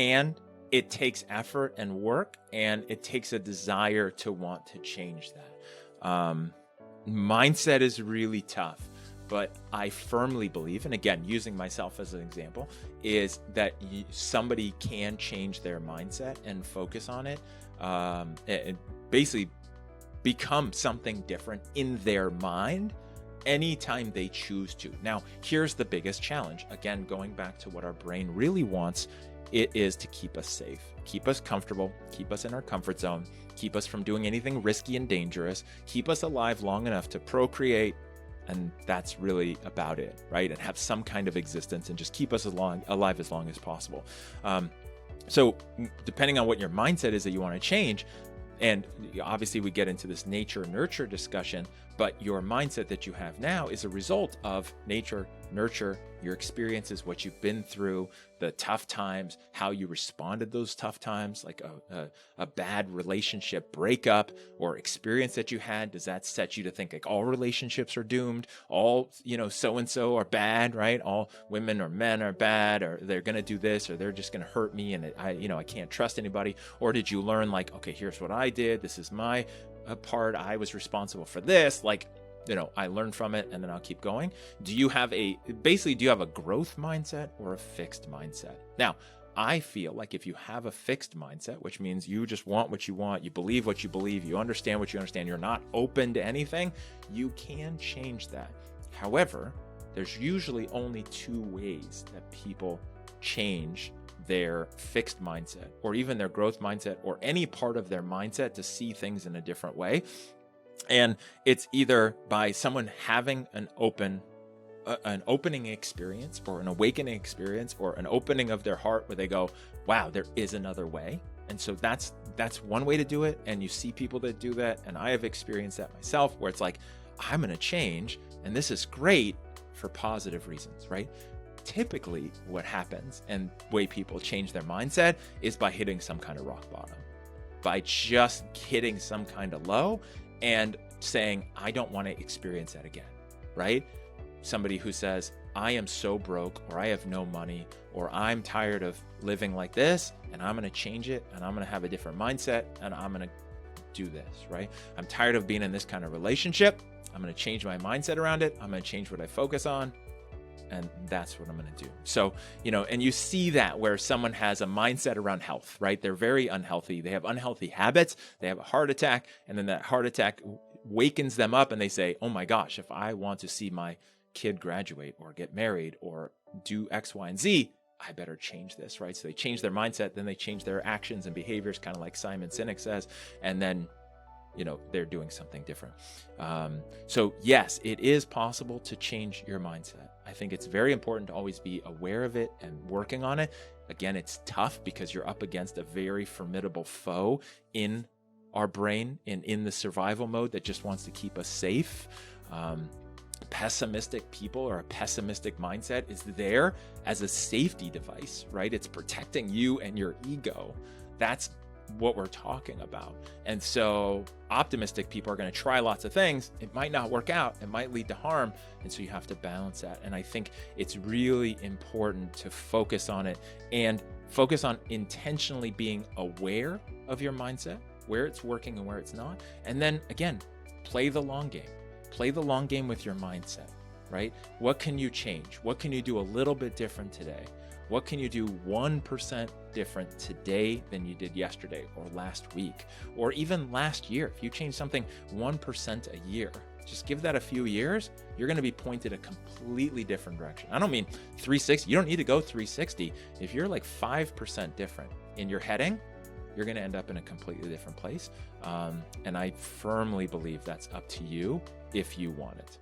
And it takes effort and work, and it takes a desire to want to change that. Mindset is really tough, but I firmly believe, and again, using myself as an example, is that somebody can change their mindset and focus on it, and basically become something different in their mind anytime they choose to. Now, here's the biggest challenge. Again, going back to what our brain really wants, it is to keep us safe, keep us comfortable, keep us in our comfort zone, keep us from doing anything risky and dangerous, keep us alive long enough to procreate, and that's really about it, right? And have some kind of existence and just keep us alive as long as possible. So depending on what your mindset is that you want to change, and obviously we get into this nature nurture discussion, but your mindset that you have now is a result of nature, nurture, your experiences, what you've been through, the tough times, how you responded those tough times, like a bad relationship breakup or experience that you had. Does that set you to think like all relationships are doomed? All, so-and-so are bad, right? All women or men are bad, or they're going to do this, or they're just going to hurt me. And I can't trust anybody. Or did you learn like, okay, here's what I did. This is my part. I was responsible for this. Like, I learned from it and then I'll keep going. Do you have a growth mindset or a fixed mindset? Now, I feel like if you have a fixed mindset, which means you just want what you want, you believe what you believe, you understand what you understand, you're not open to anything, you can change that. However, there's usually only two ways that people change their fixed mindset or even their growth mindset or any part of their mindset to see things in a different way. And it's either by someone having an opening experience or an awakening experience or an opening of their heart where they go, wow, there is another way. And so that's one way to do it. And you see people that do that. And I have experienced that myself where it's like, I'm going to change. And this is great for positive reasons, right? Typically what happens and way people change their mindset is by hitting some kind of rock bottom, by just hitting some kind of low and saying, I don't want to experience that again, right? Somebody who says, I am so broke, or I have no money, or I'm tired of living like this, and I'm going to change it, and I'm going to have a different mindset, and I'm going to do this, right? I'm tired of being in this kind of relationship. I'm going to change my mindset around it. I'm going to change what I focus on. And that's what I'm going to do. So, and you see that where someone has a mindset around health, right? They're very unhealthy. They have unhealthy habits. They have a heart attack. And then that heart attack wakens them up and they say, oh my gosh, if I want to see my kid graduate or get married or do X, Y, and Z, I better change this, right? So they change their mindset, then they change their actions and behaviors, kind of like Simon Sinek says. And then they're doing something different. So yes, it is possible to change your mindset. I think it's very important to always be aware of it and working on it. Again, it's tough because you're up against a very formidable foe in our brain and in the survival mode that just wants to keep us safe. Pessimistic people or a pessimistic mindset is there as a safety device, right? It's protecting you and your ego. That's what we're talking about. And so optimistic people are going to try lots of things. It might not work out. It might lead to harm. And so you have to balance that. And I think it's really important to focus on it and focus on intentionally being aware of your mindset, where it's working and where it's not. And then again, play the long game. Play the long game with your mindset, right? What can you change? What can you do a little bit different today? What can you do 1% different today than you did yesterday or last week or even last year? If you change something 1% a year, just give that a few years, you're going to be pointed a completely different direction. I don't mean 360. You don't need to go 360. If you're like 5% different in your heading, you're going to end up in a completely different place. And I firmly believe that's up to you if you want it.